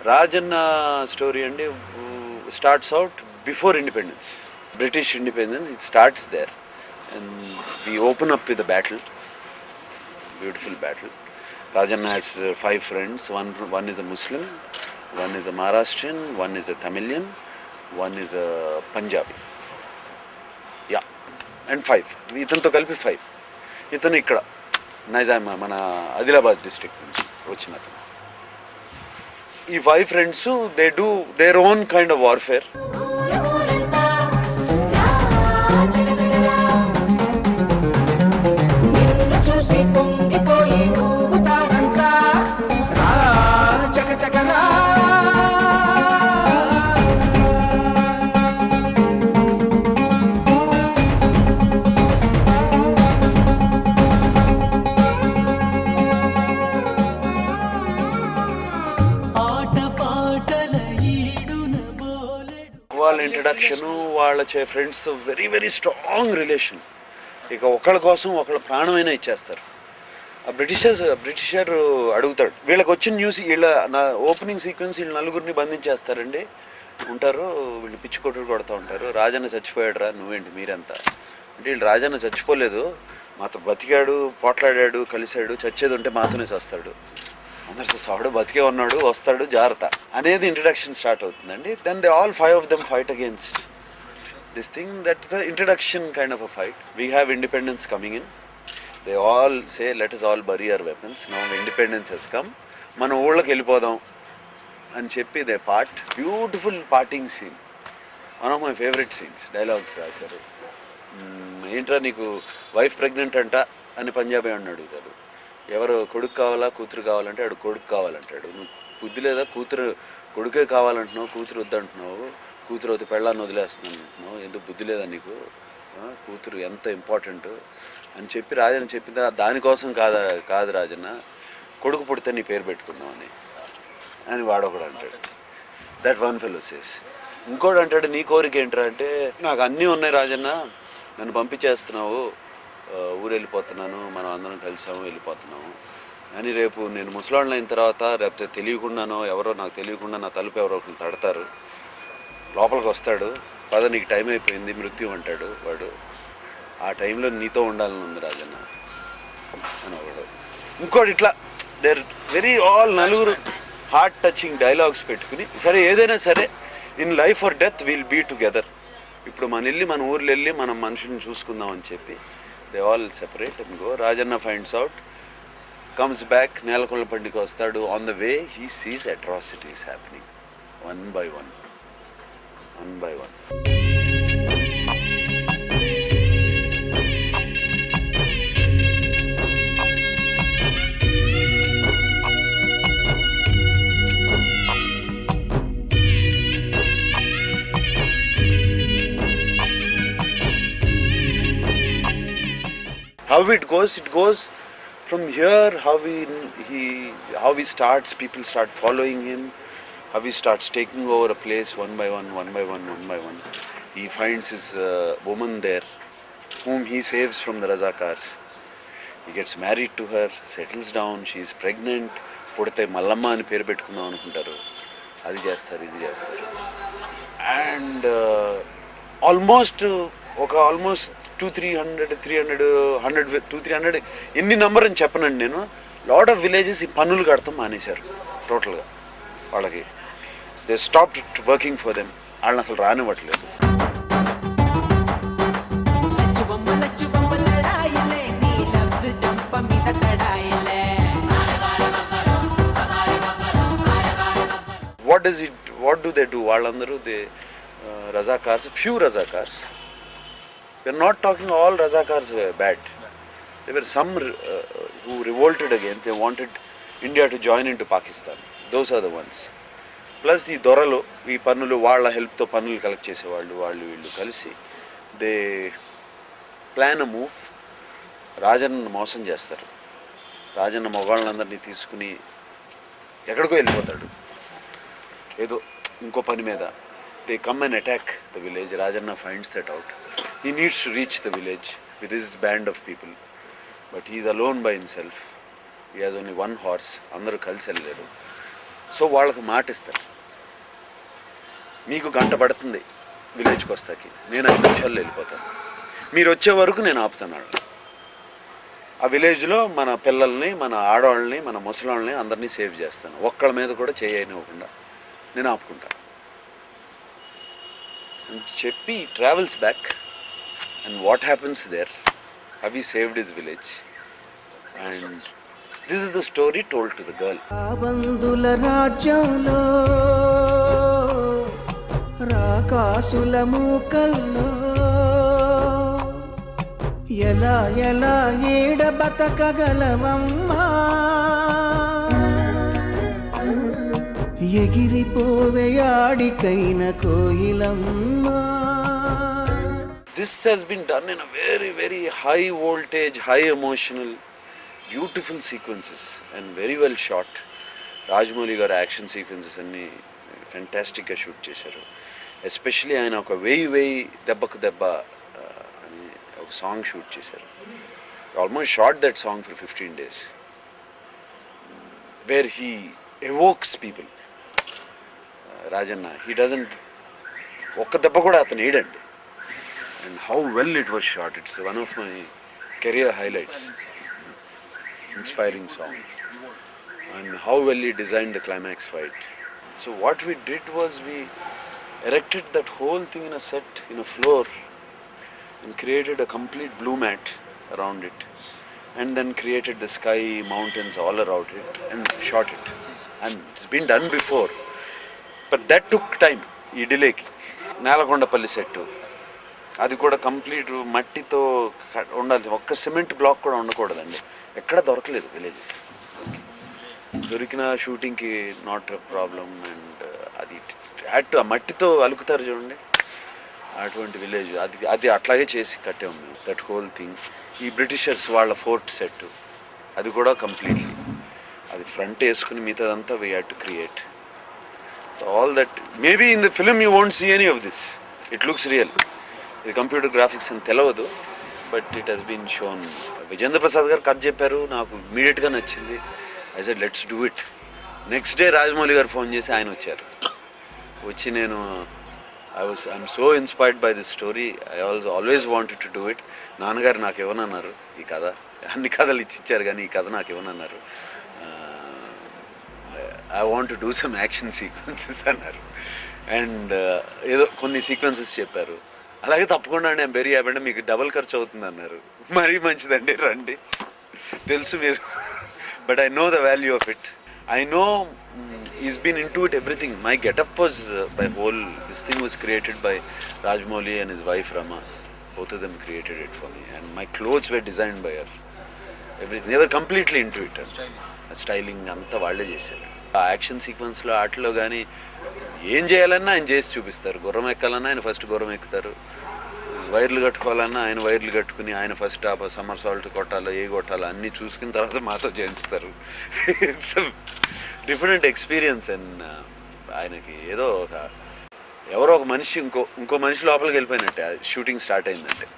Rajanna story అండి starts out before independence, British independence. It starts there and we open up with the battle, beautiful battle. Rajanna has 5 friends. One is a Muslim, one is a Maharashtrian, one is a Tamilian, one is a Punjabi. Yeah, and 5. ఇతనితో కలిపి 5. ఇతను ఇక్కడ నైజాం మన Adilabad district నుంచి వచ్చిన అతను. ఈ 5 friends they do their own kind of warfare. వాళ్ళ ఇంట్రడక్షను, వాళ్ళ friends very very strong relation. ఇక ఒకళ్ళ కోసం ఒకళ్ళ ప్రాణమైనా ఇచ్చేస్తారు. ఆ బ్రిటిషర్ అడుగుతాడు, వీళ్ళకి వచ్చిన న్యూస్, వీళ్ళ నా ఓపెనింగ్ సీక్వెన్స్ వీళ్ళు నలుగురిని బంధించేస్తారండి, ఉంటారు వీళ్ళు పిచ్చి కొట్టుడు కొడుతూ ఉంటారు. రాజన్న చచ్చిపోయాడు రా, నువ్వేంటి మీరంతా అంటే, వీళ్ళు రాజన్న చచ్చిపోలేదు, మాతో బతికాడు, పోట్లాడాడు, కలిశాడు, చచ్చేది ఉంటే మాతోనే చేస్తాడు, అందరు సాడు బతికే ఉన్నాడు, వస్తాడు, జాగ్రత్త అనేది ఇంట్రడక్షన్ స్టార్ట్ అవుతుందండి. Then they all 5 of them fight against this thing. That's the introduction kind of a fight. We have independence coming in. They all say, let us all bury our weapons. Now independence has come. మన ఊళ్ళకి వెళ్ళిపోదాం అని చెప్పి they part. Beautiful parting scene, one of my favourite scenes. Dialogues రాశారు. ఏంట్రా నీకు wife pregnant అంట అని పంజాబీ అని అడుగుతాడు. ఎవరు కొడుకు కావాలా కూతురు కావాలంటే ఆడు కొడుకు కావాలంటాడు. నువ్వు బుద్ధి లేదా, కూతురు కొడుకే కావాలంటున్నావు, కూతురు వద్దంటున్నావు, కూతురు అవుతే పెళ్ళాన్ని వదిలేస్తున్నాను అంటున్నావు, ఎందుకు బుద్ధి లేదా నీకు, కూతురు ఎంత ఇంపార్టెంట్ అని చెప్పి రాజన్న చెప్పిన దానికోసం కాదు రాజన్న, కొడుకు పుడితే నీ పేరు పెట్టుకుందామని అని వాడొకడు అంటాడు. That one fellow says. ఇంకోటి అంటాడు, నీ కోరిక ఏంట్రా అంటే, నాకు అన్నీ ఉన్నాయి రాజన్న, నన్ను పంపించేస్తున్నావు, ఊరు వెళ్ళిపోతున్నాను, మనం అందరం కలిసాము వెళ్ళిపోతున్నాము అని, రేపు నేను ముసలాళ్ళని అయిన తర్వాత రేపు తెలియకుండానో ఎవరో నాకు తెలియకుండా నా తలుపు ఎవరో ఒకరు తడతారు, లోపలికి వస్తాడు, పద నీకు టైం అయిపోయింది మృత్యు అంటాడు వాడు, ఆ టైంలో నీతో ఉండాలని ఉంది రాజన్న అని ఒకడు. ఇంకోటి ఇట్లా దేర్ వెరీ ఆల్ నలుగురు హార్ట్ టచింగ్ డైలాగ్స్ పెట్టుకుని, సరే ఏదైనా సరే in life or death will be together, ఇప్పుడు మన ఊర్లో వెళ్ళి మనం మనిషిని చూసుకుందాం అని చెప్పి they all separate and go. Rajanna finds out, comes back, Nelakollapandiకి వస్తాడు. On the way he sees atrocities happening one by one. How it goes from here, how he starts, people start following him, how he starts taking over a place one by one. He finds his woman there, whom he saves from the Razakars. He gets married to her, settles down, she is pregnant, పుడితే మల్లమ్మ అని పేరు పెట్టుకుందాం అనుకుంటారు, అది చేస్తారు, ఇది చేస్తారు. And almost 200-300 200-300 ఎన్ని నెంబర్ అని చెప్పనండి నేను. లాట్ ఆఫ్ విలేజెస్ ఈ పన్నులు కడతాం మానేశారు టోటల్గా. వాళ్ళకి they stopped working for them, వాళ్ళని అసలు రానివ్వట్లేదు. What do they do? వాళ్ళందరూ Razakars, few Razakars. We are not talking all Razakars were bad. There were some who revolted against. They wanted India to join into Pakistan. Those are the ones. Plus the దొరలు, ఈ పన్నులు వాళ్ళ హెల్ప్తో పన్నులు collect చేసేవాళ్ళు, వాళ్ళు వీళ్ళు కలిసి they plan a move. Rajanna మోసం చేస్తారు. రాజన్న మగవాళ్ళందరినీ తీసుకుని ఎక్కడికో వెళ్ళిపోతాడు ఏదో ఇంకో పని మీద. They come and attack the village. Rajanna finds that out. He needs to reach the village with his band of people, but he is alone by himself. He has only one horse. Andaru kalisi velleru. So వాళ్ళకి మాట ఇస్తారు, మీకు గంట పడుతుంది విలేజ్కి వస్తాకి, నేను 5 నిమిషాల్లో వెళ్ళిపోతాను, మీరు వచ్చే వరకు నేను ఆపుతాను వాళ్ళని. ఆ విలేజ్లో మన పిల్లల్ని, మన ఆడవాళ్ళని, మన ముసలాళ్ళని అందరినీ సేవ్ చేస్తాను. ఒక్కళ్ళ మీద కూడా చేయనివ్వకుండా నేను ఆపుకుంటాను అని చెప్పి travels back. And what happens there, how he saved his village. And this is the story told to the girl. బంధుల రాజ్యంలో రాకాసుల మూకల్లో ఎలా ఎలా ఏడ బతకగలవమ్మా, ఎగిరిపోవే ఆడికైన కోయిలమ్మా. This has been done in a very, very high voltage, high emotional, beautiful sequences and very well shot. Rajamouli గారు action sequences అన్నీ ఫెంటాస్టిక్గా shoot చేశారు. Especially ఆయన ఒక వేయి దెబ్బకు దెబ్బ అని ఒక సాంగ్ షూట్ చేశారు. Almost shot that song for 15 days, where he evokes people. Rajanna, he doesn't, ఒక్క దెబ్బ కూడా అతను వేయడండి. And how well it was shot. It's one of my career highlights. Inspiring songs. And how well he designed the climax fight. So what we did was we erected that whole thing in a set, in a floor, and created a complete blue mat around it. And then created the sky, mountains all around it and shot it. And it's been done before. But that took time. ఈ డిలేకి Nelakondapalli set, అది కూడా complete మట్టితో ఉండాలి. ఒక్క cement black కూడా ఉండకూడదండి. ఎక్కడ దొరకలేదు విలేజెస్. దొరికిన షూటింగ్కి నాట్ ప్రాబ్లం. అండ్ అది హ్యాడ్ టు, ఆ మట్టితో అలుకుతారు చూడండి, అటువంటి విలేజ్. అది అట్లాగే చేసి కట్టాము మేము దట్ హోల్ థింగ్. ఈ బ్రిటిషర్స్ వాళ్ళ ఫోర్ట్ సెట్, అది కూడా కంప్లీట్లీ అది ఫ్రంట్ వేసుకుని మిగతాదంతా we had to create all that. Maybe in the film you won't see any of this. It looks real. ఇది కంప్యూటర్ గ్రాఫిక్స్ అని తెలియదు, but it has been shown. Vijayendra Prasad garu కథ చెప్పారు, నాకు ఇమీడియట్గా నచ్చింది. I said let's do it. Next day Rajamouli garu phone చేసి ఆయన వచ్చారు. వచ్చి నేను I'm so inspired by this story, I always wanted to do it. నాన్నగారు నాకు ఇవ్వనన్నారు ఈ కథ, అన్ని కథలు ఇచ్చారు కానీ ఈ కథ నాకు ఇవ్వనన్నారు. I want to do some action sequences అన్నారు. అండ్ ఏదో కొన్ని సీక్వెన్సెస్ చెప్పారు. అలాగే తప్పకుండా అండి, ఐమ్ వెరీ హ్యాపీ. అంటే మీకు డబల్ ఖర్చు అవుతుంది అన్నారు. మరీ మంచిదండి, రండి, తెలుసు మీరు. But I know the value of it. I know is been in to it everything. My getup was by whole this thing was created by Rajamouli and his wife Rama. Both of them created it for me. And my clothes were designed by her. Everything. They were completely into it. Styling అంతా వాళ్ళే చేశారు. ఆ action సీక్వెన్స్లో ఆటలో కానీ ఏం చేయాలన్నా ఆయన చేసి చూపిస్తారు. గుర్రం ఎక్కాలన్నా ఆయన ఫస్ట్ గుర్రం ఎక్కుతారు. వైర్లు కట్టుకోవాలన్నా ఆయన వైర్లు కట్టుకుని ఆయన ఫస్ట్ ఆ సమ్మర్ సాల్ట్ కొట్టాలో ఏ కొట్టాలో అన్నీ చూసుకున్న తర్వాత మాతో చేయిస్తారు. It's different experience. అండ్ ఆయనకి ఏదో ఒక ఎవరో ఒక మనిషి ఇంకో మనిషి లోపలికి వెళ్ళిపోయినట్టే షూటింగ్ స్టార్ట్ అయిందంటే.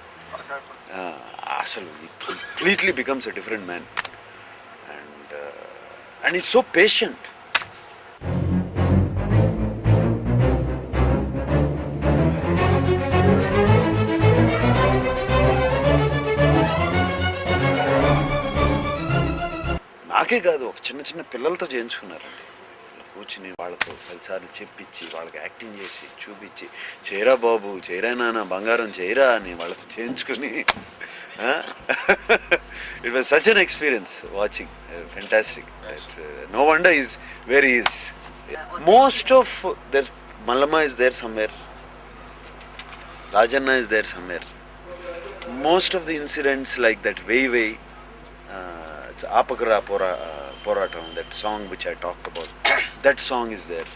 అసలు completely becomes a different man. And is so patient. నాకే కాదు, ఒక చిన్న పిల్లలతో చేయించుకున్నారండి. కూర్చుని వాళ్ళతో 10 సార్లు చెప్పించి వాళ్ళకి యాక్టింగ్ చేసి చూపించి, చేయరా బాబు, చేయరా నాన్న, బంగారం చేయరా అని వాళ్ళతో చేయించుకుని. It was such an experience watching. Fantastic. No wonder is where is. Most of their Mallamma is there somewhere, Rajanna is there somewhere. Most of the incidents like that వేయి ఆపకరా పోరాటం, that song which I talked about, that song is there.